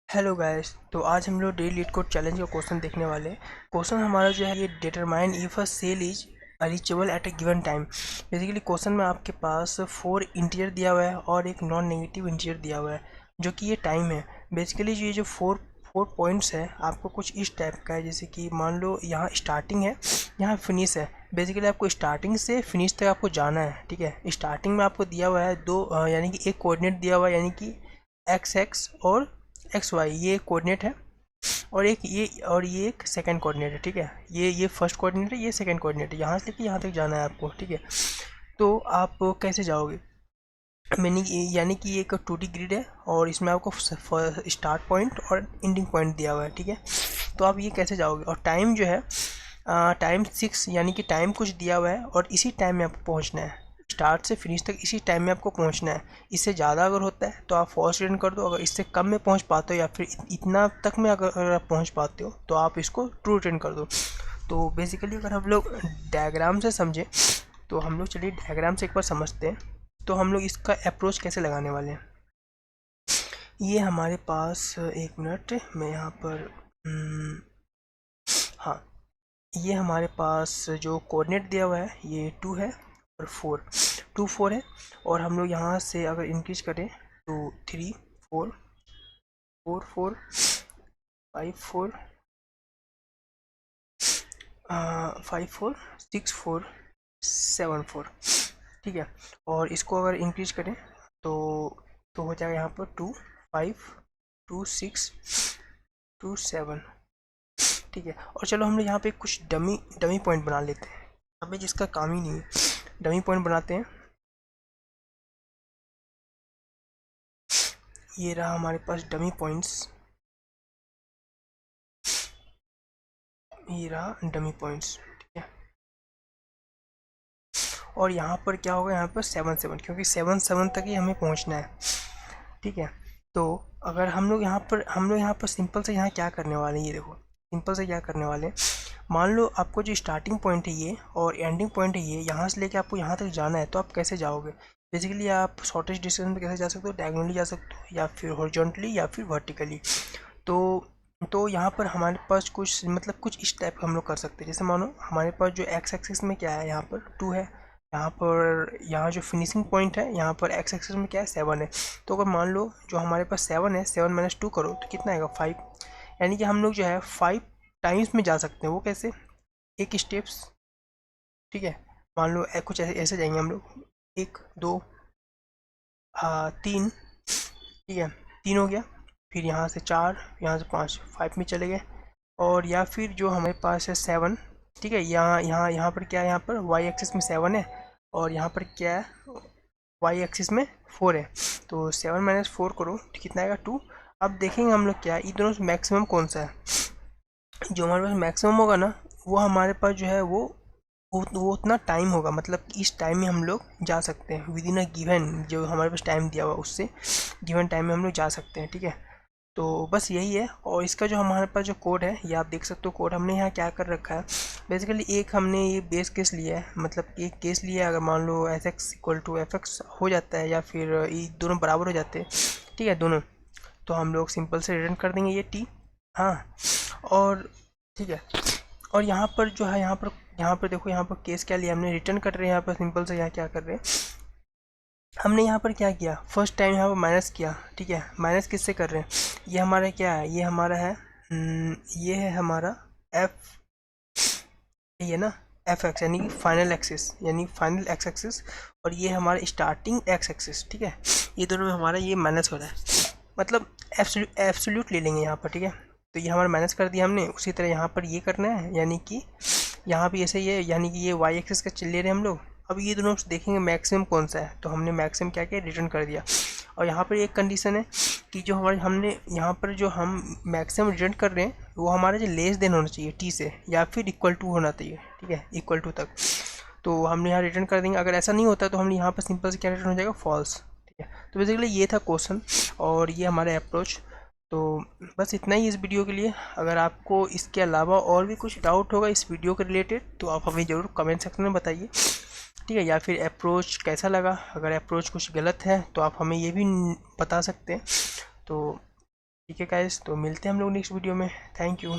Hello guys. तो आज हम लोग डेली लीड कोड चैलेंज का क्वेश्चन देखने वाले हैं। क्वेश्चन हमारा जो है ये determine if a cell is reachable at a given time. Basically question में आपके पास 4 इंटीजर दिया हुआ है और एक नॉन नेगेटिव इंटीजर दिया हुआ है जो कि ये टाइम है। बेसिकली ये जो फोर फोर पॉइंट्स है आपको कुछ इस टाइप का है, जैसे कि मान लो यहाँ स्टार्टिंग है, यहाँ फिनिश है। बेसिकली आपको स्टार्टिंग से फिनिश तक आपको जाना है। ठीक है, स्टार्टिंग में आपको दिया हुआ है दो यानी कि एक कोऑर्डिनेट दिया हुआ है, यानी कि एक्स एक्स और एक्स वाई, ये कोऑर्डिनेट है। और ये एक सेकंड कोऑर्डिनेट है। ठीक है, ये फर्स्ट कोऑर्डिनेट है, ये सेकंड कोऑर्डिनेट है। यहाँ से लेके यहाँ तक जाना है आपको। ठीक है, तो आप कैसे जाओगे? मैंने यानी कि ये एक 2D ग्रिड है और इसमें आपको स्टार्ट पॉइंट और एंडिंग पॉइंट दिया हुआ है। ठीक है, तो आप ये कैसे जाओगे? और टाइम जो है टाइम 6, यानी कि टाइम कुछ दिया हुआ है और इसी टाइम में आपको पहुंचना है। स्टार्ट से फिनिश तक इसी टाइम में आपको पहुंचना है। इससे ज़्यादा अगर होता है तो आप फॉल्स रिटर्न कर दो। अगर इससे कम में पहुंच पाते हो या फिर इतना तक में अगर आप पहुंच पाते हो तो आप इसको ट्रू रिटर्न कर दो। तो बेसिकली अगर हम लोग डायग्राम से समझें तो हम लोग चलिए डायग्राम से एक बार समझते हैं। तो हम लोग इसका अप्रोच कैसे लगाने वाले हैं, ये हमारे पास एक मिनट मैं यहाँ पर हाँ, ये हमारे पास जो कोऑर्डिनेट दिया हुआ है ये 2 है और 4, 2 4 है। और हम लोग यहाँ से अगर इंक्रीज करें तो 3 4 4 4 5 4 5 4 6 4 7 4। ठीक है, और इसको अगर इंक्रीज करें तो हो जाएगा यहाँ पर 2 5 2 6 2 7। ठीक है, और चलो हम लोग यहाँ पे कुछ डमी डमी पॉइंट बना लेते हैं, हमें जिसका काम ही नहीं है। डमी पॉइंट बनाते हैं। ये रहा हमारे पास डमी पॉइंट्स, ये रहा डमी पॉइंट्स। ठीक है, और यहाँ पर क्या होगा, यहाँ पर 7 7, क्योंकि 7 7 तक ही हमें पहुँचना है। ठीक है, तो अगर हम लोग यहाँ पर सिंपल से यहाँ क्या करने वाले हैं, ये देखो सिंपल से क्या करने वाले हैं। मान लो आपको जो स्टार्टिंग पॉइंट है ये और एंडिंग पॉइंट है ये, यहाँ से लेके आपको यहाँ तक जाना है, तो आप कैसे जाओगे? बेसिकली आप शॉर्टेस्ट डिस्टेंस में कैसे जा सकते हो? डायगोनली जा सकते हो या फिर हॉरिजॉन्टली या फिर वर्टिकली। तो यहाँ पर हमारे पास कुछ मतलब कुछ इस टाइप का हम लोग कर सकते हैं। जैसे मानो हमारे पास जो एक्स एक्सिस में क्या है, यहाँ पर 2 है, यहाँ जो फिनिशिंग पॉइंट है यहाँ पर एक्स एक्सिस में क्या है, 7 है। तो अगर मान लो जो हमारे पास 7 है, 7 माइनस 2 करो तो कितना आएगा, 5। यानी कि हम लोग जो है 5 टाइम्स में जा सकते हैं। वो कैसे? एक स्टेप्स। ठीक है, मान लो कुछ ऐसे ऐसे जाएंगे हम लोग, 1 2 3। ठीक है, 3 हो गया, फिर यहाँ से 4, यहाँ से 5, 5 में चले गए। और या फिर जो हमारे पास है 7। ठीक है, यहाँ यहाँ यहाँ पर क्या है, यहाँ पर वाई एक्सिस में 7 है और यहाँ पर क्या है, वाई एक्सिस में 4 है। तो 7 माइनस 4 करो तो कितना आएगा, 2। अब देखेंगे हम लोग क्या है, ये दोनों से मैक्सिमम कौन सा है। जो हमारे पास मैक्सिमम होगा ना, वो हमारे पास जो है वो उतना टाइम होगा, मतलब कि इस टाइम में हम लोग जा सकते हैं विद इन अ गिवन, जो हमारे पास टाइम दिया हुआ उससे गिवन टाइम में हम लोग जा सकते हैं। ठीक है, तो बस यही है। और इसका जो हमारे पास जो कोड है ये आप देख सकते हो। कोड हमने यहाँ क्या कर रखा है, बेसिकली एक हमने ये बेस केस लिया है, मतलब एक केस लिया है। अगर मान लो f x equal to f x हो जाता है या फिर ये दोनों बराबर हो जाते हैं, ठीक है दोनों, तो हम लोग सिंपल से रिटर्न कर देंगे ये टी। हाँ, और ठीक है, और यहाँ पर जो है, यहाँ पर देखो, यहाँ पर केस क्या लिया हमने, रिटर्न कर रहे हैं। यहाँ पर सिंपल से यहाँ क्या कर रहे हैं, हमने यहाँ पर क्या किया, फर्स्ट टाइम यहाँ पर माइनस किया। ठीक है, माइनस किससे कर रहे हैं, ये हमारा क्या है, ये हमारा है ये है हमारा एफ, ये ना एफ एक्स, यानी कि फाइनल एक्सिस, यानी फाइनल एक्स एक्सिस। और ये हमारा स्टार्टिंग एक्स एक्सिस। ठीक है, ये दोनों में हमारा ये माइनस हो रहा है, मतलब एब्सोल्यूट ले लेंगे यहाँ पर। ठीक है, तो ये हमारा माइनस कर दिया हमने। उसी तरह यहाँ पर ये करना है, यानी कि यहाँ भी ऐसे ही है, यानी कि ये वाई एक्सिस का ले रहे हैं हम लोग। अब ये दोनों देखेंगे मैक्सिमम कौन सा है, तो हमने मैक्सिमम क्या किया, रिटर्न कर दिया। और यहाँ पर एक कंडीशन है कि जो हमारे हमने यहाँ पर जो हम मैक्सिमम रिटर्न कर रहे हैं वो हमारा जो लेस देन होना चाहिए टी से, या फिर इक्वल टू होना चाहिए। ठीक है, इक्वल टू तक, तो हमने यहाँ रिटर्न कर देंगे। अगर ऐसा नहीं होता तो हमने यहाँ पर सिंपल से क्या रिटर्न हो जाएगा, फॉल्स। ठीक है, तो बेसिकली ये था क्वेश्चन और ये हमारा अप्रोच। तो बस इतना ही इस वीडियो के लिए। अगर आपको इसके अलावा और भी कुछ डाउट होगा इस वीडियो के रिलेटेड तो आप हमें ज़रूर कमेंट सेक्शन में बताइए। ठीक है, या फिर अप्रोच कैसा लगा, अगर अप्रोच कुछ गलत है तो आप हमें ये भी बता सकते हैं। तो ठीक है गाइस, तो मिलते हैं हम लोग नेक्स्ट वीडियो में। Thank you.